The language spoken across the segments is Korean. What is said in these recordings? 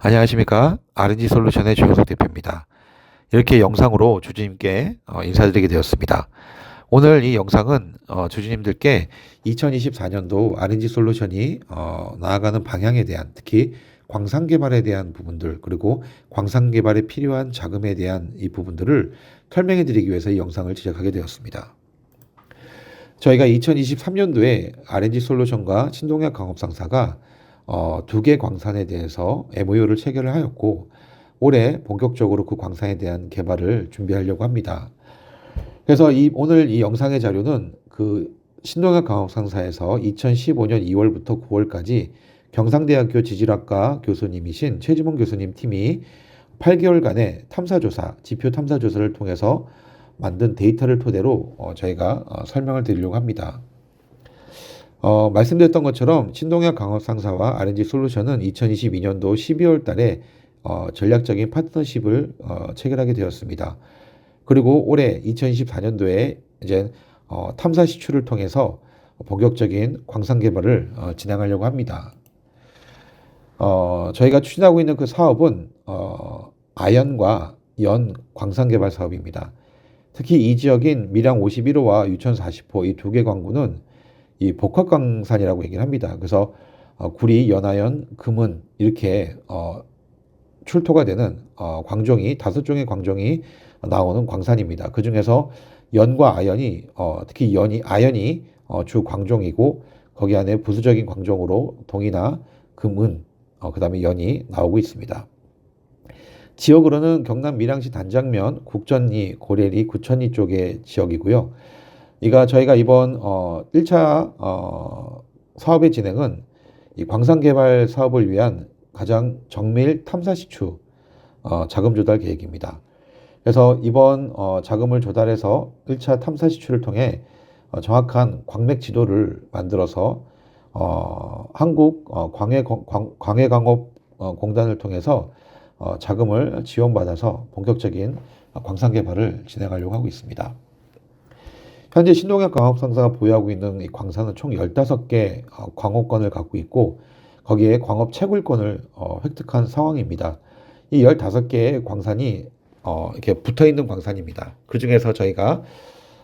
안녕하십니까. R&D 솔루션의 조영석 대표입니다. 이렇게 영상으로 주주님께 인사드리게 되었습니다. 오늘 이 영상은 주주님들께 2024년도 R&D 솔루션이 나아가는 방향에 대한, 특히 광산 개발에 대한 부분들, 그리고 광산 개발에 필요한 자금에 대한 이 부분들을 설명해 드리기 위해서 이 영상을 제작하게 되었습니다. 저희가 2023년도에 R&D 솔루션과 신동엽 광업상사가 두 개 광산에 대해서 MOU를 체결을 하였고, 올해 본격적으로 그 광산에 대한 개발을 준비하려고 합니다. 그래서 오늘 이 영상의 자료는 그 신동엽 광업상사에서 2015년 2월부터 9월까지 경상대학교 지질학과 교수님이신 최지문 교수님 팀이 8개월간의 탐사조사, 지표 탐사조사를 통해서 만든 데이터를 토대로 저희가 설명을 드리려고 합니다. 말씀드렸던 것처럼 신동엽 광업상사와 R&D 솔루션은 2022년도 12월 달에 전략적인 파트너십을 체결하게 되었습니다. 그리고 올해 2024년도에 이제 탐사 시추를 통해서 본격적인 광산 개발을 진행하려고 합니다. 저희가 추진하고 있는 그 사업은 아연과 연 광산 개발 사업입니다. 특히 이 지역인 밀양 51호와 유천 40호 이 두 개 광구는 이 복합광산이라고 얘기를 합니다. 그래서 구리, 연화연, 금은 이렇게 출토가 되는 광종이 5종의 광종이 나오는 광산입니다. 그 중에서 연과 아연이 특히 아연이 주 광종이고, 거기 안에 부수적인 광종으로 동이나 금은 그다음에 연이 나오고 있습니다. 지역으로는 경남 밀양시 단장면, 국전리, 고래리, 구천리 쪽의 지역이고요. 저희가 이번 1차 사업의 진행은 이 광산 개발 사업을 위한 가장 정밀 탐사 시추 자금 조달 계획입니다. 그래서 이번 자금을 조달해서 1차 탐사 시추를 통해 정확한 광맥 지도를 만들어서 한국 광해광업공단을 통해서 자금을 지원받아서 본격적인 광산 개발을 진행하려고 하고 있습니다. 현재 신동엽 광업상사가 보유하고 있는 이 광산은 총 15개 광업권을 갖고 있고, 거기에 광업 채굴권을 획득한 상황입니다. 이 15개의 광산이 이렇게 붙어 있는 광산입니다. 그 중에서 저희가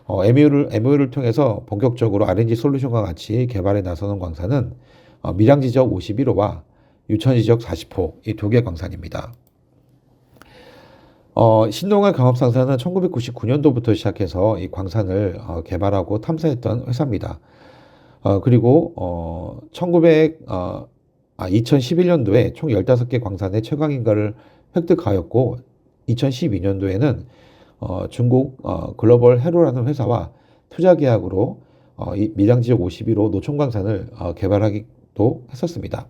MOU를 통해서 본격적으로 R&D 솔루션과 같이 개발에 나서는 광산은 밀양 지적 51호와 유천 지적 40호 이 두 개 광산입니다. 신동엽 광업상사는 1999년도부터 시작해서 이 광산을 개발하고 탐사했던 회사입니다. 그리고 2011년도에 총 15개 광산의 최강인가를 획득하였고, 2012년도에는 중국 글로벌 해로라는 회사와 투자 계약으로 이 밀양 지역 51호 노총광산을 개발하기도 했었습니다.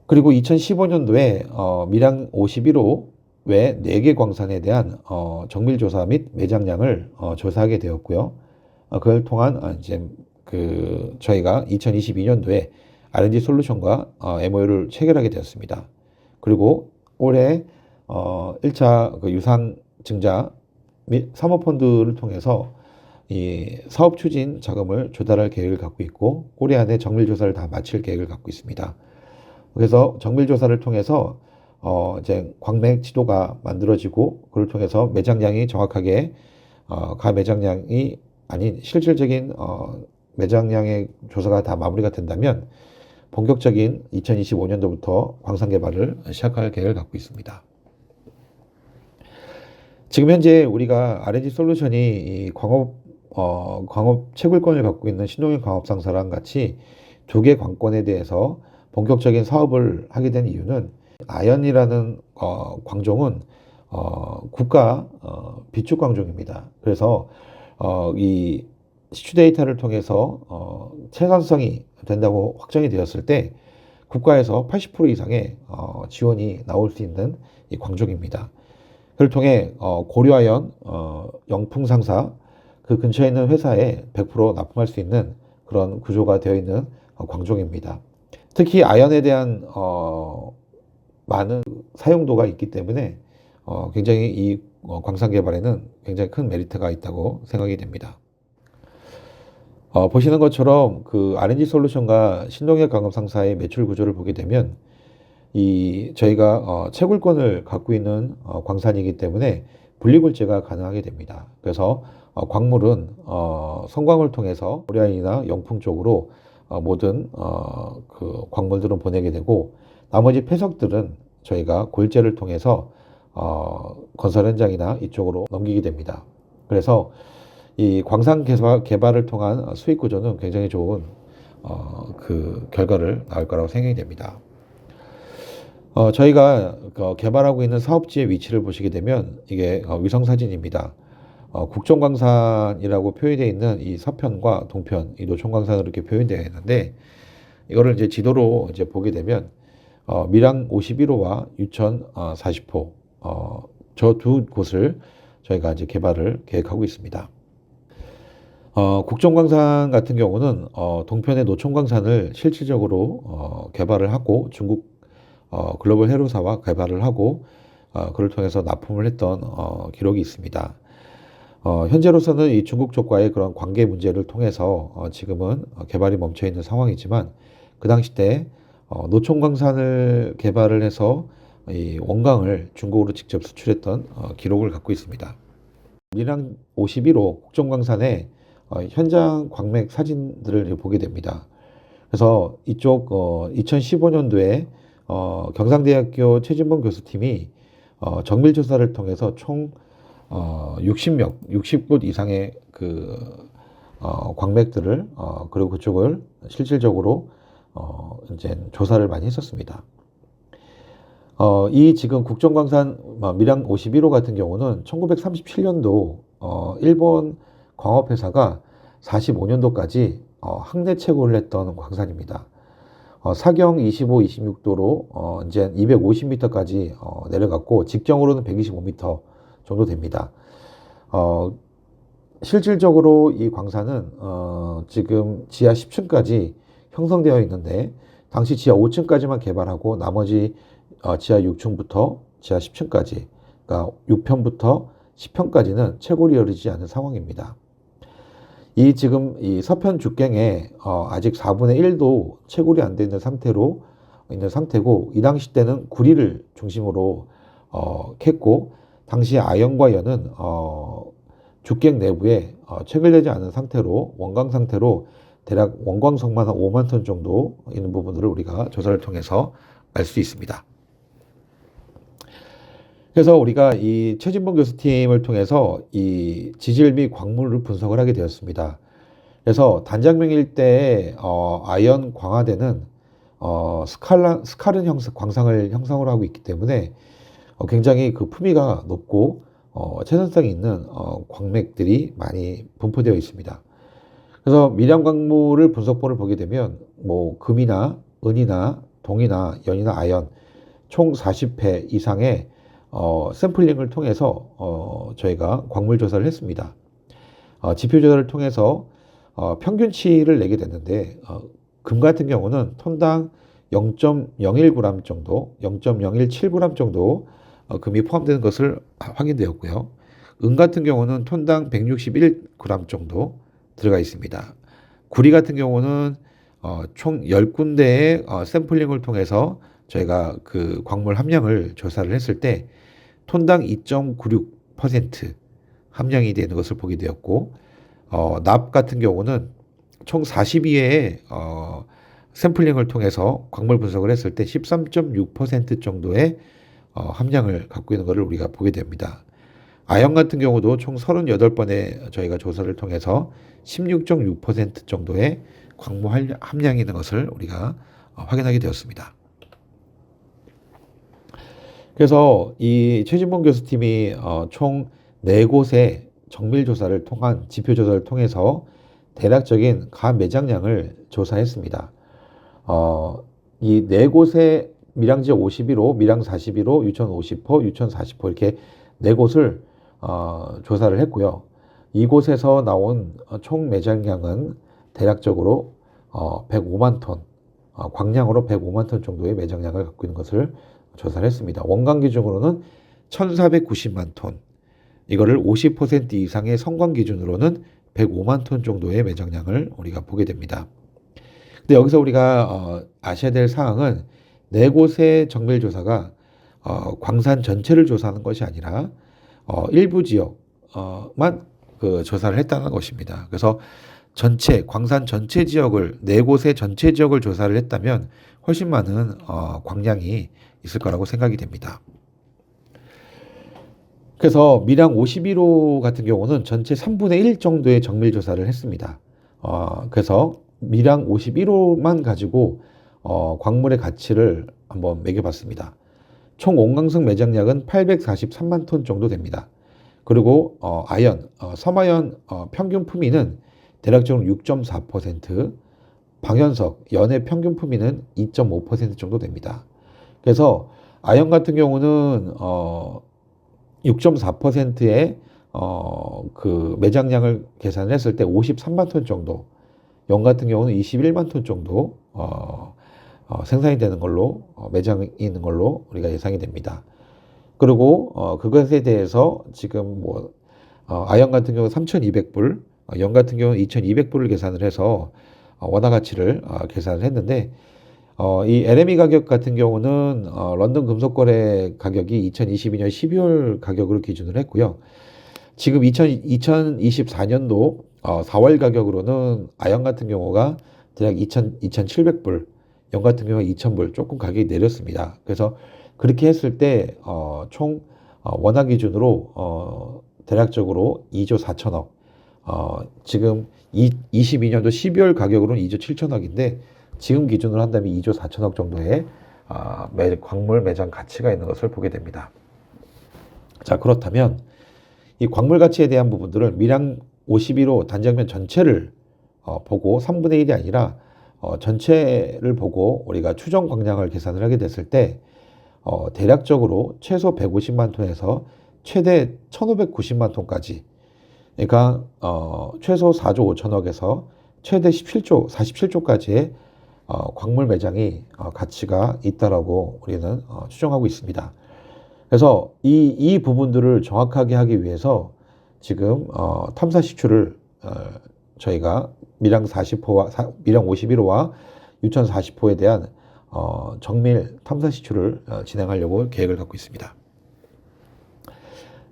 그리고 2015년도에 밀양 51호 외 4개 광산에 대한 정밀조사 및 매장량을 조사하게 되었고요. 그걸 통한 이제 저희가 2022년도에 R&D 솔루션과 MOU를 체결하게 되었습니다. 그리고 올해 1차 유상 증자 및 사모펀드를 통해서 이 사업 추진 자금을 조달할 계획을 갖고 있고, 올해 안에 정밀조사를 다 마칠 계획을 갖고 있습니다. 그래서 정밀조사를 통해서 이제 광맥 지도가 만들어지고, 그걸 통해서 매장량이 정확하게 가매장량이 아닌 실질적인 매장량의 조사가 다 마무리가 된다면 본격적인 2025년도부터 광산 개발을 시작할 계획을 갖고 있습니다. 지금 현재 우리가 R&D 솔루션이 이 광업 채굴권을 갖고 있는 신동엽 광업상사랑 같이 두 개 광권에 대해서 본격적인 사업을 하게 된 이유는, 아연이라는 광종은 국가 비축 광종입니다. 그래서 이 시추 데이터를 통해서 생산성이 된다고 확정이 되었을 때 국가에서 80% 이상의 지원이 나올 수 있는 이 광종입니다. 그를 통해 고려아연 영풍상사 그 근처에 있는 회사에 100% 납품할 수 있는 그런 구조가 되어 있는 광종입니다. 특히 아연에 대한 많은 사용도가 있기 때문에 굉장히 이 광산 개발에는 굉장히 큰 메리트가 있다고 생각이 됩니다. 보시는 것처럼 그 R&D 솔루션과 신동엽 광업상사의 매출 구조를 보게 되면 저희가 채굴권을 갖고 있는 광산이기 때문에 분리굴재가 가능하게 됩니다. 그래서 광물은 성광을 통해서 고려인이나 영풍 쪽으로 모든 그 광물들은 보내게 되고, 나머지 폐석들은 저희가 골재를 통해서 건설 현장이나 이쪽으로 넘기게 됩니다. 그래서 이 광산 개발을 통한 수익 구조는 굉장히 좋은 그 결과를 낳을 거라고 생각이 됩니다. 저희가 개발하고 있는 사업지의 위치를 보시게 되면 이게 위성 사진입니다. 국정광산이라고 표현되어 있는 이 서편과 동편, 이 노천광산으로 이렇게 표현되어 있는데, 이거를 이제 지도로 이제 보게 되면 밀양 51호와 유천 40호 저 두 곳을 저희가 이제 개발을 계획하고 있습니다. 국정광산 같은 경우는 동편의 노천광산을 실질적으로 개발을 하고 중국 글로벌 해로사와 개발을 하고 그를 통해서 납품을 했던 기록이 있습니다. 현재로서는 이 중국 쪽과의 그런 관계 문제를 통해서 지금은 개발이 멈춰 있는 상황이지만, 그 당시 때 노천광산을 개발을 해서 이 원광을 중국으로 직접 수출했던 기록을 갖고 있습니다. 밀양 51호 국정광산의 현장 광맥 사진들을 보게 됩니다. 그래서 이쪽 2015년도에 경상대학교 최진봉 교수팀이 정밀 조사를 통해서 총 60곳 이상의 그 광맥들을 그리고 그쪽을 실질적으로 이제 조사를 많이 했었습니다. 이 지금 국정광산 밀양 51호 같은 경우는 1937년도 일본 광업회사가 45년도까지 항내 채굴을 했던 광산입니다. 사경 25, 26도로 이제 250m까지 내려갔고, 직경으로는 125m 정도 됩니다. 실질적으로 이 광산은 지금 지하 10층까지 형성되어 있는데, 당시 지하 5층까지만 개발하고 나머지 지하 6층부터 지하 10층까지, 그러니까 6편부터 10편까지는 채굴이 이루어지지 않은 상황입니다. 이 지금 이 서편 죽갱에 아직 4분의 1도 채굴이 안 되는 상태로 있는 상태고, 이 당시 때는 구리를 중심으로 캤고, 당시 아연과 연은 죽갱 내부에 채굴되지 않은 상태로, 원광 상태로 대략 원광석만 한 5만 톤 정도 있는 부분들을 우리가 조사를 통해서 알 수 있습니다. 그래서 우리가 이 최진봉 교수팀을 통해서 이 지질 및 광물을 분석을 하게 되었습니다. 그래서 단장명 일대에 아연 광화대는 스칼른 광상을 형성을 하고 있기 때문에 굉장히 그 품위가 높고 최선성이 있는 광맥들이 많이 분포되어 있습니다. 그래서 밀양 광물을 분석본을 보게 되면 뭐 금이나 은이나 동이나 연이나 아연 총 40회 이상의 샘플링을 통해서 저희가 광물 조사를 했습니다. 지표 조사를 통해서 평균치를 내게 됐는데, 금 같은 경우는 톤당 0.01g 정도, 0.017g 정도 금이 포함되는 것을 확인되었고요. 은 같은 경우는 톤당 161g 정도 들어가 있습니다. 구리 같은 경우는 총 10군데의 샘플링을 통해서 저희가 그 광물 함량을 조사를 했을 때 톤당 2.96% 함량이 되는 것을 보게 되었고, 납 같은 경우는 총 42회의 샘플링을 통해서 광물 분석을 했을 때 13.6% 정도의 함량을 갖고 있는 것을 우리가 보게 됩니다. 아연 같은 경우도 총 38번의 저희가 조사를 통해서 16.6% 정도의 광물 함량이 있는 것을 우리가 확인하게 되었습니다. 그래서 이 최진봉 교수팀이 총 4곳의 정밀 조사를 통한 지표 조사를 통해서 대략적인 가 매장량을 조사했습니다. 이 4곳의 밀양지 51호, 밀양 41호, 유천 50호, 유천 40호 이렇게 4곳을 조사를 했고요. 이곳에서 나온 총 매장량은 대략적으로 105만 톤, 광량으로 105만 톤 정도의 매장량을 갖고 있는 것을 조사를 했습니다. 원광 기준으로는 1490만 톤, 이거를 50% 이상의 성광 기준으로는 105만 톤 정도의 매장량을 우리가 보게 됩니다. 근데 여기서 우리가 아셔야 될 사항은 네 곳의 정밀 조사가 광산 전체를 조사하는 것이 아니라 일부 지역만 그 조사를 했다는 것입니다. 그래서 광산 전체 지역을 네 곳의 전체 지역을 조사를 했다면 훨씬 많은 광량이 있을 거라고 생각이 됩니다. 그래서 밀양 51호 같은 경우는 전체 3분의 1 정도의 정밀 조사를 했습니다. 그래서 밀양 51호만 가지고 광물의 가치를 한번 매겨봤습니다. 총 온강성 매장량은 843만 톤 정도 됩니다. 그리고 섬아연 평균 품위는 대략적으로 6.4%, 방현석, 연의 평균 품위는 2.5% 정도 됩니다. 그래서 아연 같은 경우는 6.4%의 그 매장량을 계산을 했을 때 53만 톤 정도, 연 같은 경우는 21만 톤 정도 생산이 되는 걸로 매장이 있는 걸로 우리가 예상이 됩니다. 그리고 그것에 대해서 지금 아연 같은 경우 3,200불, 연 같은 경우는 2,200불을 계산을 해서 원화 가치를 계산을 했는데 이 LME 가격 같은 경우는 런던 금속거래 가격이 2022년 12월 가격으로 기준을 했고요. 지금 2024년도 4월 가격으로는 아연 같은 경우가 대략 2,700불, 연 같은 경우가 2,000불 조금 가격이 내렸습니다. 그래서 그렇게 했을 때 총 원화 기준으로 대략적으로 2조 4천억, 지금 22년도 12월 가격으로는 2조 7천억인데 지금 기준으로 한다면 2조 4천억 정도의 광물 매장 가치가 있는 것을 보게 됩니다. 자, 그렇다면 이 광물 가치에 대한 부분들을 밀양 51호 단장면 전체를 보고 3분의 1이 아니라 전체를 보고 우리가 추정 광량을 계산을 하게 됐을 때 대략적으로 최소 150만 톤에서 최대 1590만 톤까지, 그러니까 최소 4조 5천억에서 최대 47조까지의 광물 매장이 가치가 있다라고 우리는 추정하고 있습니다. 그래서 이 부분들을 정확하게 하기 위해서 지금 탐사 시추를 저희가 밀양 51호와 유천 40호에 대한 정밀 탐사 시추를 진행하려고 계획을 갖고 있습니다.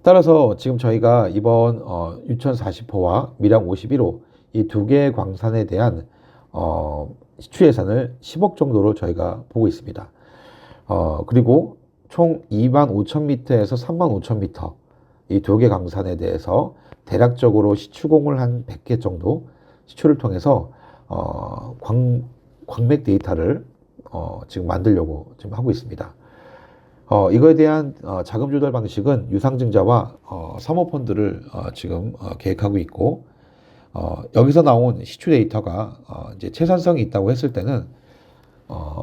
따라서 지금 저희가 이번 유천 40호와 밀양 51호 이 두 개의 광산에 대한 시추 예산을 10억 정도로 저희가 보고 있습니다. 그리고 총 2만 5천 미터에서 3만 5천 미터 이 두 개 광산에 대해서 대략적으로 시추공을 한 100개 정도 시추를 통해서 광맥 데이터를 지금 만들려고 지금 하고 있습니다. 이거에 대한 자금 조달 방식은 유상증자와 사모펀드를 지금 계획하고 있고, 여기서 나온 시추 데이터가 이제 채산성이 있다고 했을 때는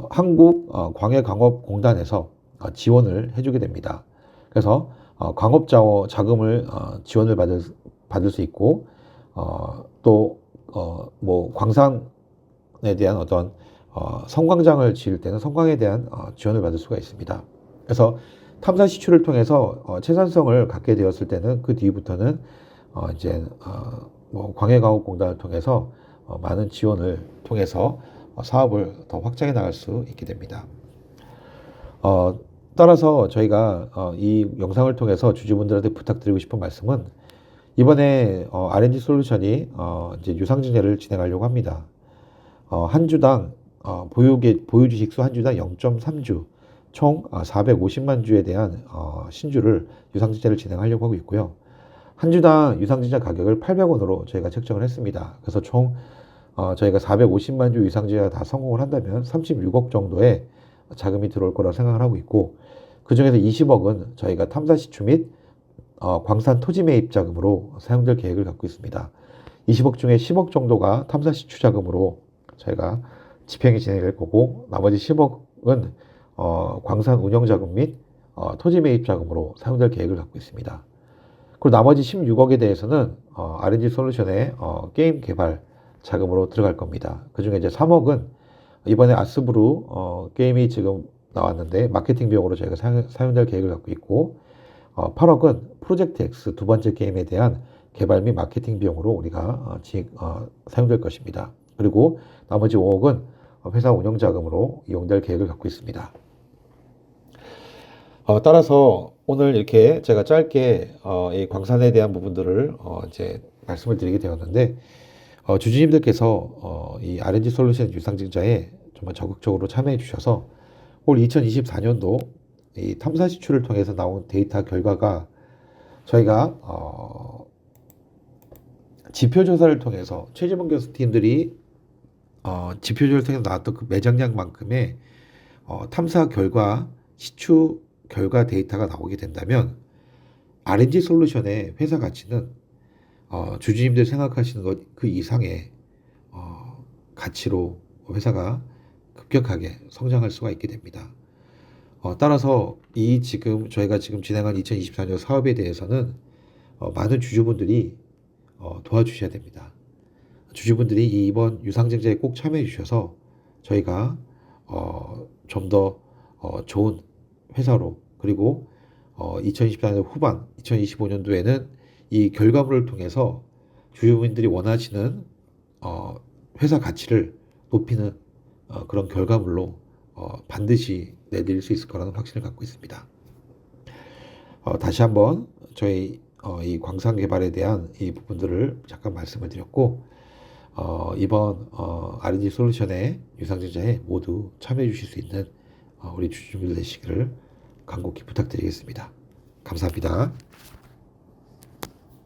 한국 광해광업공단에서 지원을 해주게 됩니다. 그래서 광업 자금을 지원을 받을 수 있고, 또 광산에 대한 어떤 성광장을 지을 때는 성광에 대한 지원을 받을 수가 있습니다. 그래서 탐사 시추를 통해서 채산성을 갖게 되었을 때는 그 뒤부터는 이제 광해광업공단을 통해서 많은 지원을 통해서 사업을 더 확장해 나갈 수 있게 됩니다. 따라서 저희가 이 영상을 통해서 주주분들한테 부탁드리고 싶은 말씀은 이번에 R&D 솔루션이 이제 유상증자를 진행하려고 합니다. 한 주당 보유 주식수 한 주당 0.3주 총 450만 주에 대한 신주를 유상증자를 진행하려고 하고 있고요. 한 주당 유상증자 가격을 800원으로 저희가 책정을 했습니다. 그래서 총 저희가 450만 주 유상증자가 다 성공을 한다면 36억 정도의 자금이 들어올 거라고 생각을 하고 있고, 그 중에서 20억은 저희가 탐사 시추 및 광산 토지 매입 자금으로 사용될 계획을 갖고 있습니다. 20억 중에 10억 정도가 탐사 시추 자금으로 저희가 집행이 진행될 거고, 나머지 10억은 광산 운영 자금 및 토지 매입 자금으로 사용될 계획을 갖고 있습니다. 그리고 나머지 16억에 대해서는 R&D 솔루션의 게임 개발 자금으로 들어갈 겁니다. 그 중에 이제 3억은 이번에 아스브루 게임이 지금 나왔는데 마케팅 비용으로 저희가 사용될 계획을 갖고 있고, 8억은 프로젝트 X 두 번째 게임에 대한 개발 및 마케팅 비용으로 우리가 사용될 것입니다. 그리고 나머지 5억은 회사 운영 자금으로 이용될 계획을 갖고 있습니다. 따라서 오늘 이렇게 제가 짧게 이 광산에 대한 부분들을 이제 말씀을 드리게 되었는데 주주님들께서 이 R&D 솔루션 유상증자에 정말 적극적으로 참여해 주셔서 올 2024년도 이 탐사 시추를 통해서 나온 데이터 결과가 저희가 지표 조사를 통해서 최지문 교수팀들이 지표 조사를 통해서 나왔던 그 매장량만큼의 탐사 결과 시추 결과 데이터가 나오게 된다면 R&D 솔루션의 회사 가치는 주주님들 생각하시는 것 그 이상의 가치로 회사가 급격하게 성장할 수가 있게 됩니다. 따라서 이 지금 저희가 지금 진행한 2024년 사업에 대해서는 많은 주주분들이 도와주셔야 됩니다. 주주분들이 이번 유상증자에 꼭 참여해 주셔서 저희가 좀 더 좋은 회사로 그리고 2024년 후반 2025년도에는 이 결과물을 통해서 주주분들이 원하시는 회사 가치를 높이는 그런 결과물로 반드시 내드릴 수 있을 거라는 확신을 갖고 있습니다. 다시 한번 저희 이 광산 개발에 대한 이 부분들을 잠깐 말씀을 드렸고 이번 R&D 솔루션의 유상증자에 모두 참여해 주실 수 있는 우리 주주분들 되시기를 간곡히 부탁드리겠습니다. 감사합니다.